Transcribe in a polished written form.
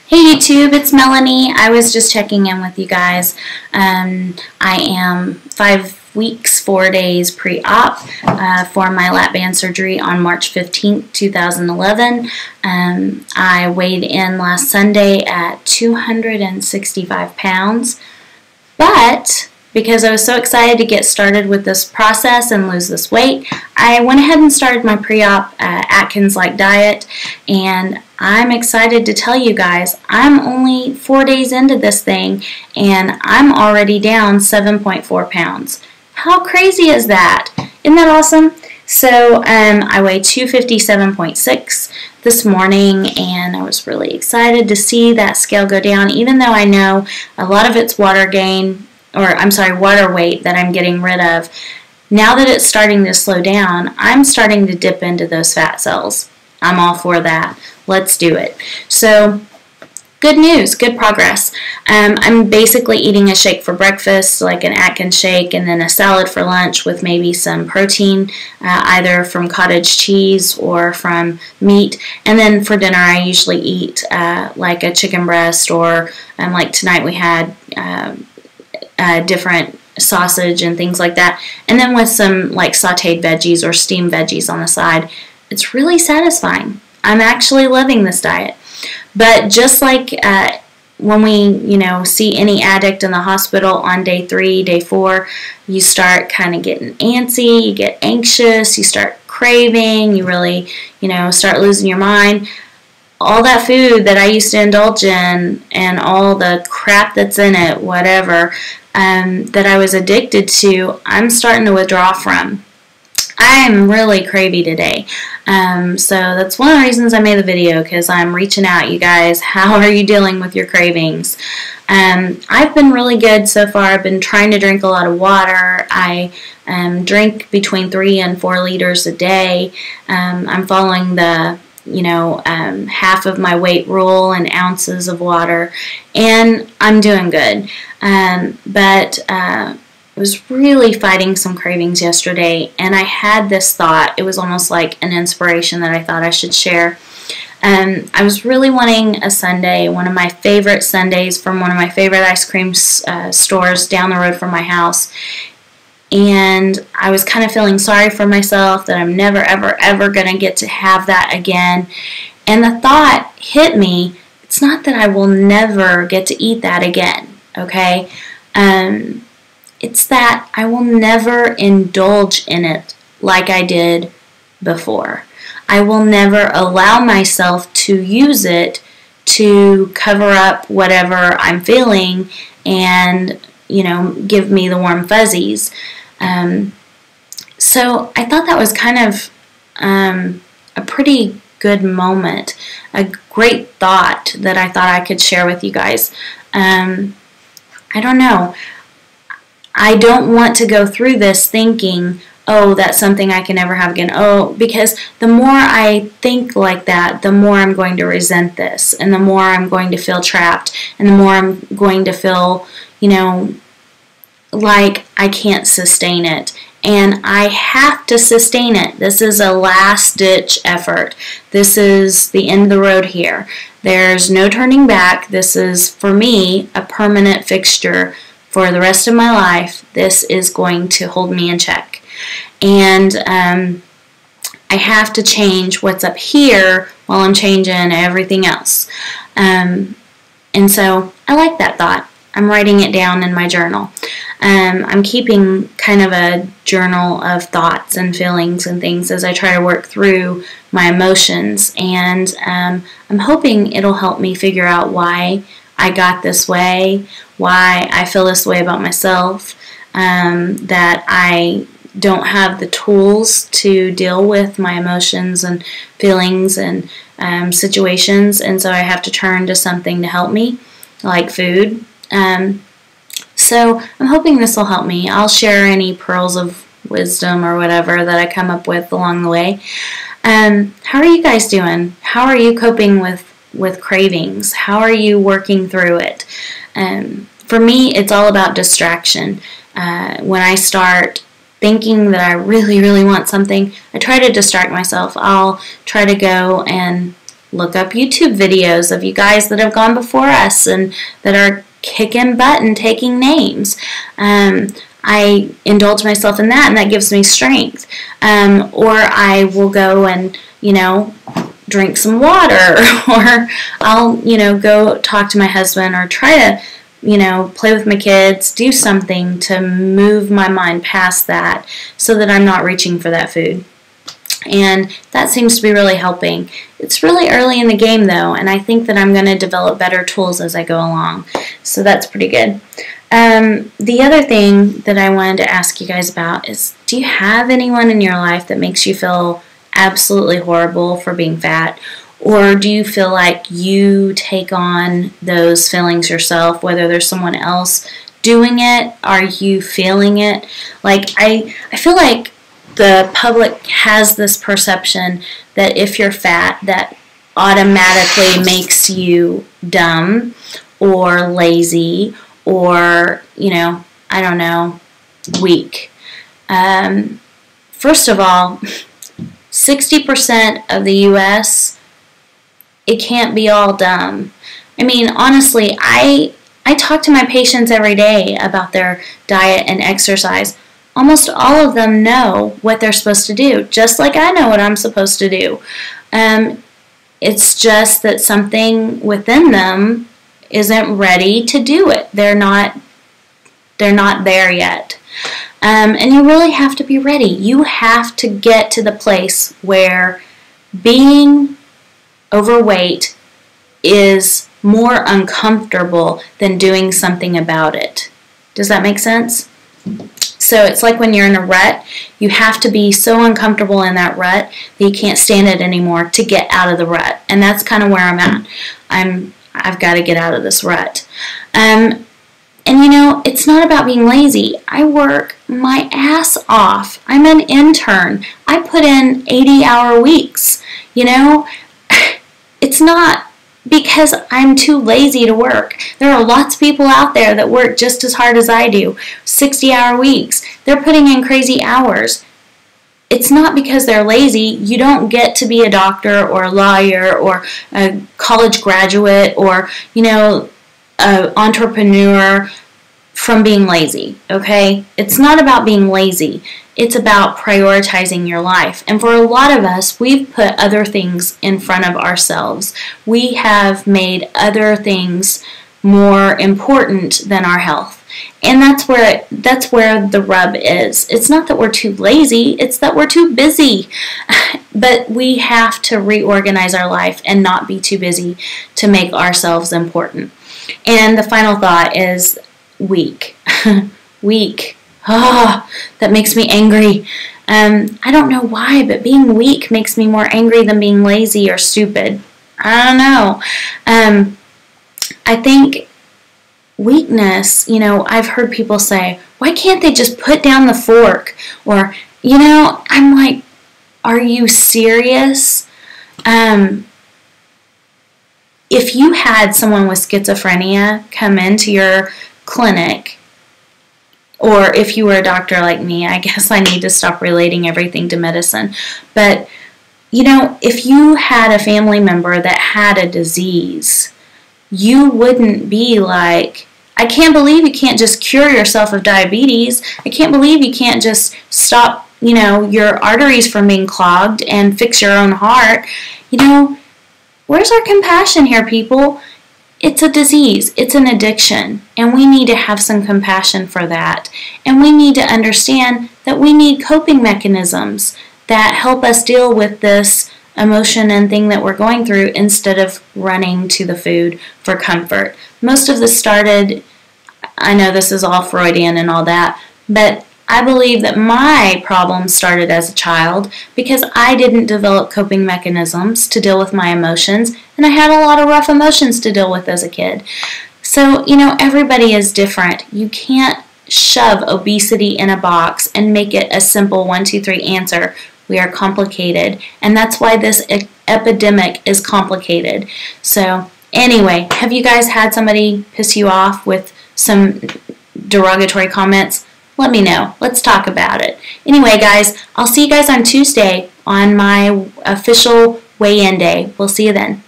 Hey YouTube, it's Melanie. I was just checking in with you guys. I am 5 weeks, 4 days pre-op for my lap band surgery on March 15th, 2011. I weighed in last Sunday at 265 pounds, but because I was so excited to get started with this process and lose this weight, I went ahead and started my pre-op Atkins-like diet, and I'm excited to tell you guys I'm only 4 days into this thing and I'm already down 7.4 pounds. How crazy is that? Isn't that awesome? So I weighed 257.6 this morning, and I was really excited to see that scale go down, even though I know a lot of it's water weight that I'm getting rid of. Now that it's starting to slow down, I'm starting to dip into those fat cells. I'm all for that. Let's do it. So, good news, good progress. I'm basically eating a shake for breakfast, like an Atkins shake, and then a salad for lunch with maybe some protein, either from cottage cheese or from meat. And then for dinner, I usually eat like a chicken breast, or like tonight we had different sausage and things like that. And then with some like sauteed veggies or steamed veggies on the side. It's really satisfying. I'm actually loving this diet. But just like when we, see any addict in the hospital on day 3, day 4, you start kind of getting antsy, you get anxious, you start craving, you really, start losing your mind. All that food that I used to indulge in and all the crap that's in it, whatever, that I was addicted to, I'm starting to withdraw from. I'm really cravey today. So that's one of the reasons I made the video, because I'm reaching out, you guys. How are you dealing with your cravings? I've been really good so far. I've been trying to drink a lot of water. I drink between 3 and 4 liters a day. I'm following the half of my weight rule and ounces of water, and I'm doing good. But I was really fighting some cravings yesterday, and I had this thought. It was almost like an inspiration that I thought I should share. I was really wanting a sundae, one of my favorite sundaes from one of my favorite ice cream stores down the road from my house. And I was kind of feeling sorry for myself that I'm never, ever, ever going to get to have that again. And the thought hit me, it's not that I will never get to eat that again, okay? It's that I will never indulge in it like I did before. I will never allow myself to use it to cover up whatever I'm feeling and, give me the warm fuzzies. So I thought that was kind of a pretty good moment, a great thought that I thought I could share with you guys. I don't know. I don't want to go through this thinking, oh, that's something I can never have again. Oh, because the more I think like that, the more I'm going to resent this, and the more I'm going to feel trapped, and the more I'm going to feel, like I can't sustain it. And I have to sustain it. This is a last-ditch effort. This is the end of the road here. There's no turning back. This is, for me, a permanent fixture for the rest of my life. This is going to hold me in check. And I have to change what's up here while I'm changing everything else. And so I like that thought. I'm writing it down in my journal. I'm keeping kind of a journal of thoughts and feelings and things as I try to work through my emotions. And I'm hoping it'll help me figure out why I got this way, why I feel this way about myself, that I don't have the tools to deal with my emotions and feelings and situations, and so I have to turn to something to help me, like food. So I'm hoping this will help me. I'll share any pearls of wisdom or whatever that I come up with along the way. How are you guys doing? How are you coping with cravings? How are you working through it? For me, it's all about distraction. When I start thinking that I really, really want something, I try to distract myself. I'll try to go and look up YouTube videos of you guys that have gone before us and that are kicking butt and taking names. I indulge myself in that, and that gives me strength. Or I will go and, drink some water, or I'll, go talk to my husband, or try to, play with my kids, do something to move my mind past that so that I'm not reaching for that food. And that seems to be really helping. It's really early in the game, though, and I think that I'm going to develop better tools as I go along. So that's pretty good. The other thing that I wanted to ask you guys about is, do you have anyone in your life that makes you feel absolutely horrible for being fat? Or do you feel like you take on those feelings yourself, whether there's someone else doing it? Are you feeling it? Like, I feel like the public has this perception that if you're fat, that automatically makes you dumb or lazy or, I don't know, weak. First of all, 60% of the U.S., it can't be all dumb. I mean, honestly, I talk to my patients every day about their diet and exercise. Almost all of them know what they're supposed to do, just like I know what I'm supposed to do. It's just that something within them isn't ready to do it. They're not there yet. And you really have to be ready. You have to get to the place where being overweight is more uncomfortable than doing something about it. Does that make sense? So it's like when you're in a rut, you have to be so uncomfortable in that rut that you can't stand it anymore to get out of the rut. And that's kind of where I'm at. I've got to get out of this rut. And it's not about being lazy. I work my ass off. I'm an intern. I put in 80-hour weeks. It's not because I'm too lazy to work. There are lots of people out there that work just as hard as I do, 60-hour weeks. They're putting in crazy hours. It's not because they're lazy. You don't get to be a doctor or a lawyer or a college graduate or, an entrepreneur from being lazy, okay? It's not about being lazy. It's about prioritizing your life. And for a lot of us, we've put other things in front of ourselves. We have made other things more important than our health. And that's where the rub is. It's not that we're too lazy, it's that we're too busy. But we have to reorganize our life and not be too busy to make ourselves important. And the final thought is weak. Weak. That makes me angry. I don't know why, but being weak makes me more angry than being lazy or stupid. I don't know. I think weakness, I've heard people say, why can't they just put down the fork? Or, I'm like, are you serious? If you had someone with schizophrenia come into your clinic, or if you were a doctor like me, I guess I need to stop relating everything to medicine. But, if you had a family member that had a disease, you wouldn't be like, I can't believe you can't just cure yourself of diabetes. I can't believe you can't just stop, your arteries from being clogged and fix your own heart. Where's our compassion here, people? It's a disease. It's an addiction. And we need to have some compassion for that. And we need to understand that we need coping mechanisms that help us deal with this emotion and thing that we're going through instead of running to the food for comfort. Most of this started, I know this is all Freudian and all that, but I believe that my problem started as a child because I didn't develop coping mechanisms to deal with my emotions, and I had a lot of rough emotions to deal with as a kid. So, everybody is different. You can't shove obesity in a box and make it a simple 1, 2, 3 answer. We are complicated, and that's why this epidemic is complicated. So, anyway, have you guys had somebody piss you off with some derogatory comments? Let me know. Let's talk about it. Anyway, guys, I'll see you guys on Tuesday on my official weigh-in day. We'll see you then.